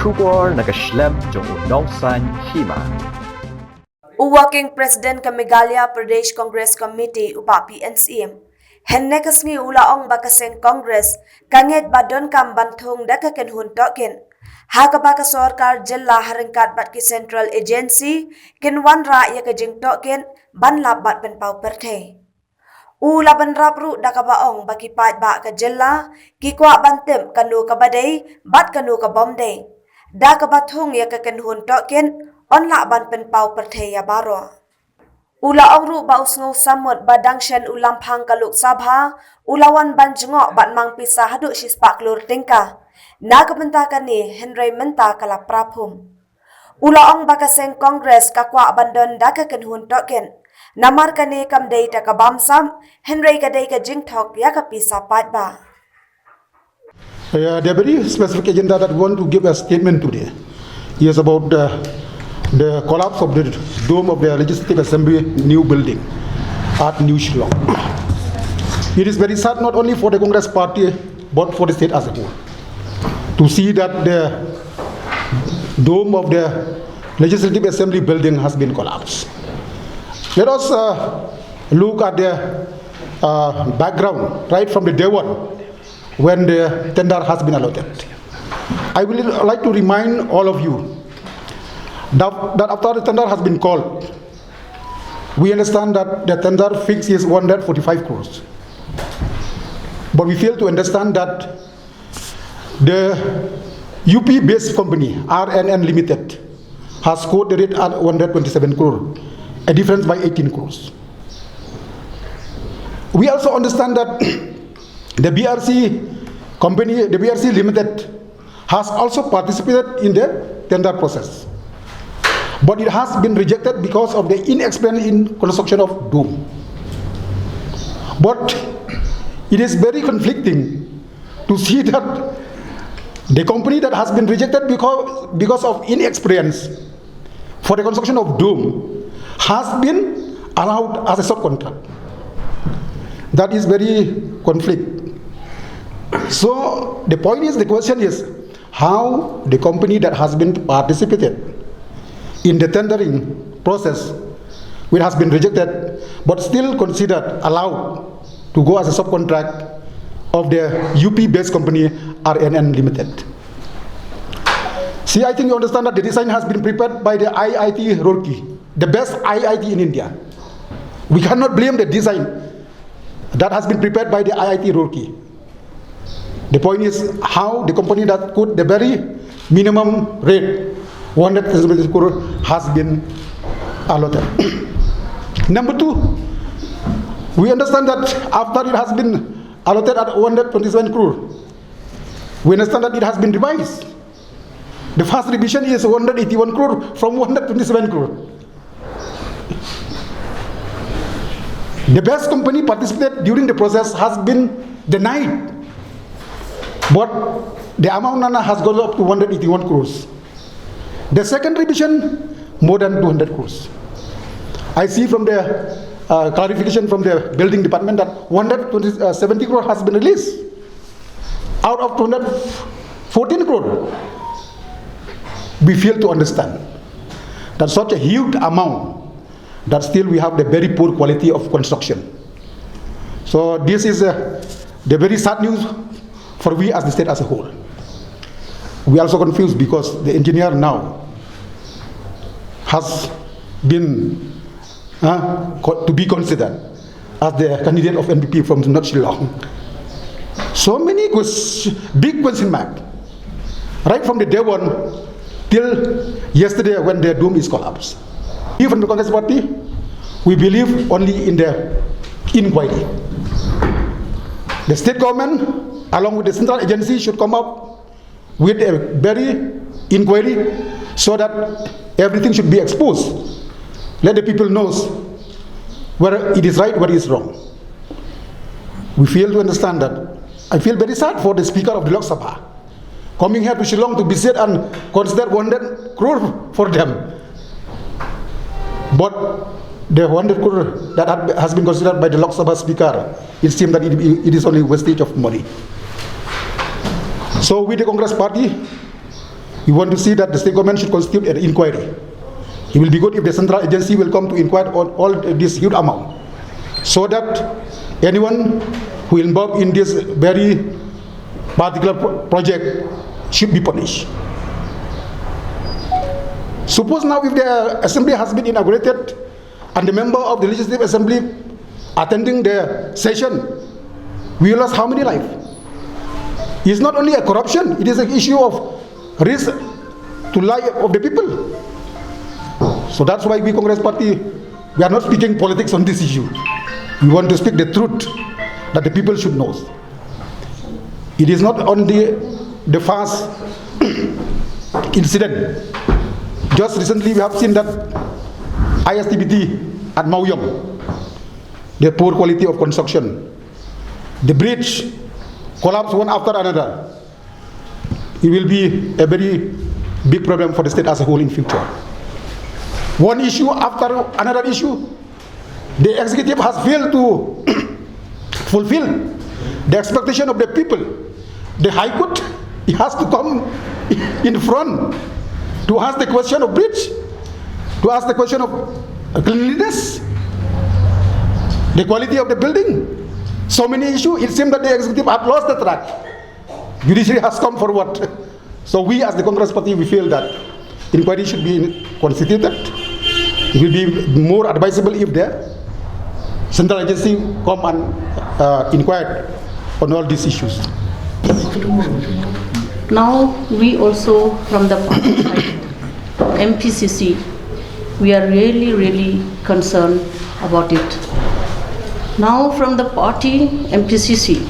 Shubor nagaslem jong unongsan Hima. Working President ka Meghalaya Pradesh Congress Committee upa PNCM. Henne kasngi ulaong bakaseng Congress kanget ba Donkam ban Thung da ka Kynhun Tohkit. Hakaba ka Sarkar Jilla haringkat bat ki Central Agency kinwan ra ya ka jing Tohkit ban lap bat Pynpaw Pyrthei. Ula ban rapru da ka baong baki pat ba ka Jilla ki kwa bantem kanu ka badai bat kanu ka bomdai. Da ka Thung ya ka Kynhun Tohkit on la ban Pynpaw Pyrthei ya Baroh. Ula ongru ba usngo samut badang shen ulam phang kaluk sabha ulawan ban jengok bat mang pisah haduk shispak lur tingka. Na kabenta kani Henry menta kala praphum. Ula ong bakaseng Congress kakwa bandon da ka Kynhun Tohkit. Namar kani kamdei ta ka bamsam Henry kadai ka jingthok ya ka pisah pat ba. There are very specific agenda that we want to give a statement today. Yes, about the collapse of the dome of the Legislative Assembly new building at New Shillong. It is very sad not only for the Congress Party but for the state as a whole to see that the dome of the Legislative Assembly building has been collapsed. Let us look at the background right from the day one when the tender has been allotted. I would like to remind all of you that after the tender has been called, we understand that the tender fix is 145 crores. But we fail to understand that the UP-based company, RNN Limited, has scored the rate at 127 crore, a difference by 18 crores. We also understand that the BRC company, the BRC Limited, has also participated in the tender process. But it has been rejected because of the inexperience in construction of dome. But it is very conflicting to see that the company that has been rejected because of inexperience for the construction of dome has been allowed as a subcontract. That is very conflict. So the point is, the question is, how the company that has been participated in the tendering process, which has been rejected, but still considered allowed to go as a subcontract of the UP-based company RNN Limited. See, I think you understand that the design has been prepared by the IIT Roorkee, the best IIT in India. We cannot blame the design that has been prepared by the IIT Roorkee. The point is how the company that could the very minimum rate 170 crore has been allotted. Number two, we understand that after it has been allotted at 127 crore, we understand that it has been revised. The first revision is 181 crore from 127 crore. The best company participated during the process has been denied, but the amount has gone up to 181 crores. The second revision, more than 200 crores. I see from the clarification from the building department that 170 crore has been released out of 214 crore. We fail to understand that such a huge amount, that still we have the very poor quality of construction. So this is the very sad news for we as the state as a whole. We are also confused because the engineer now has been to be considered as the candidate of NPP from North Shillong. So many big question mark, right from the day one till yesterday when the dome is collapsed. Even the Congress Party, we believe only in the inquiry. The state government, along with the central agency, should come up with a very inquiry so that everything should be exposed. Let the people know whether it is right, whether it is wrong. We fail to understand that. I feel very sad for the Speaker of the Lok Sabha coming here to Shillong to visit and consider 100 crore for them. But the 100 crore that has been considered by the Lok Sabha Speaker, it seems that it is only wastage of money. So we, the Congress Party, We want to see that the state government should constitute an inquiry. It will be good if the central agency will come to inquire on all this huge amount, so that anyone who is involved in this very particular project should be punished. Suppose now if the assembly has been inaugurated and the member of the legislative assembly attending the session, we lost how many lives? It's not only a corruption, it is an issue of risk to life of the people. So that's why we Congress Party, we are not speaking politics on this issue. We want to speak the truth that the people should know. It is not only the first incident. Just recently we have seen that ISTBT at Mauyong, the poor quality of construction, the bridge collapse one after another. It will be a very big problem for the state as a whole in future. One issue after another issue, the executive has failed to fulfill the expectation of the people. The High Court, it has to come in front to ask the question of bridge, to ask the question of cleanliness, the quality of the building. So many issues, it seems that the executive have lost the track. Judiciary has come forward. So we as the Congress Party, we feel that inquiry should be constituted. It will be more advisable if the central agency come and inquire on all these issues. Now we also from the party side, MPCC, we are really concerned about it. Now from the party MPCC,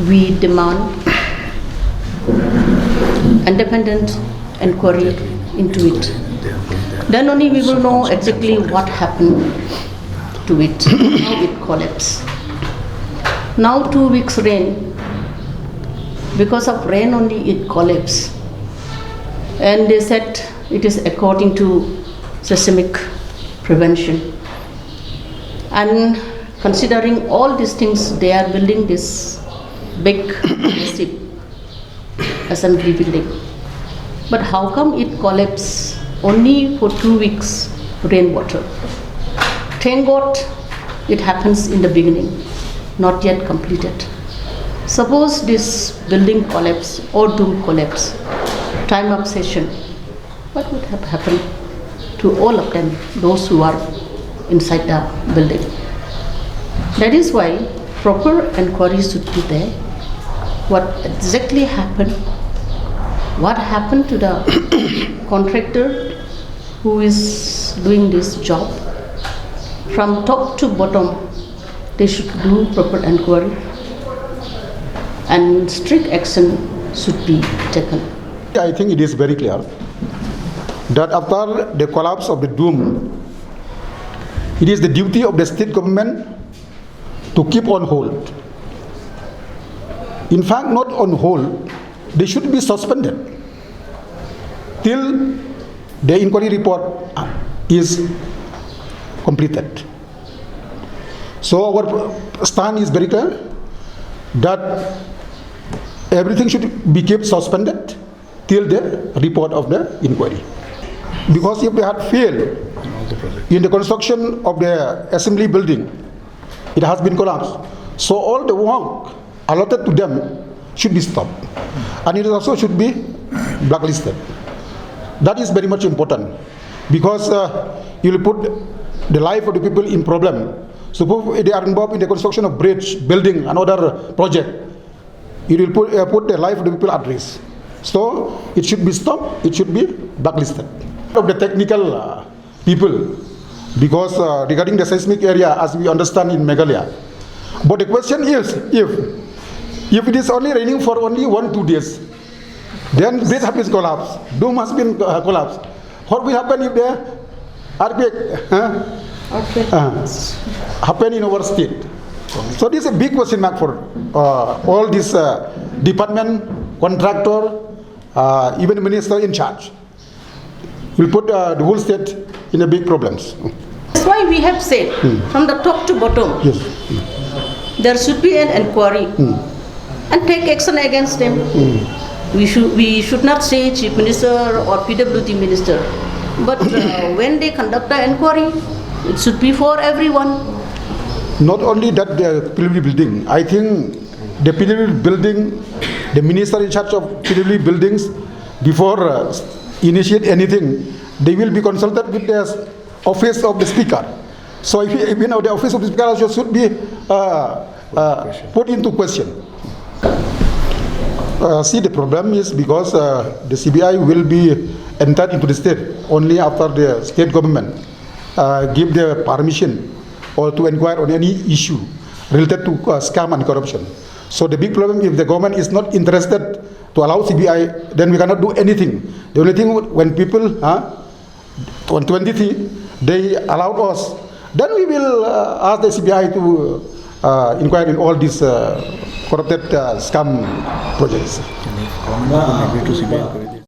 we demand independent inquiry into it. Then only we will know exactly what happened to it, how it collapsed. Now 2 weeks rain, because of rain only it collapsed. And they said it is according to seismic prevention. And considering all these things, they are building this big massive assembly building. But how come it collapsed only for 2 weeks rainwater? Thank God it happens in the beginning, not yet completed. Suppose this building collapse or dome collapse, time of session, what would have happened to all of them, those who are inside the building? That is why proper inquiries should be there. What exactly happened? What happened to the contractor who is doing this job? From top to bottom, they should do proper inquiry and strict action should be taken. I think it is very clear that after the collapse of the dome, it is the duty of the state government to keep on hold. In fact, not on hold, they should be suspended till the inquiry report is completed. So our stand is very clear that everything should be kept suspended till the report of the inquiry. Because if they had failed in the construction of the assembly building, it has been collapsed. So all the work allotted to them should be stopped. And it also should be blacklisted. That is very much important because you will put the life of the people in problem. So if they are involved in the construction of bridge, building, and other project, it will put the life of the people at risk. So it should be stopped, it should be blacklisted. Of the technical people, because regarding the seismic area, as we understand in Meghalaya. But the question is, if it is only raining for only 1-2 days, then bridge has been collapsed, dome has been collapsed. What will happen if the earthquake happen in our state? So this is a big question mark for all this department, contractor, even the minister in charge. Will put the whole state in a big problems. That's why we have said from the top to bottom, Yes. there should be an inquiry and take action against them. We should not say Chief Minister or PWD Minister. But when they conduct the inquiry, it should be for everyone. Not only that, the PWD building, I think the PWD building, the minister in charge of PWD buildings, before initiate anything, they will be consulted with the office of the speaker. So if you know, the office of the speaker also should be put into question. See, the problem is because the CBI will be entered into the state only after the state government give the permission or to inquire on any issue related to scam and corruption. So the big problem, if the government is not interested to allow CBI, then we cannot do anything. The only thing, when people on 23 they allowed us, then we will ask the CBI to inquire in all these corrupted scam projects.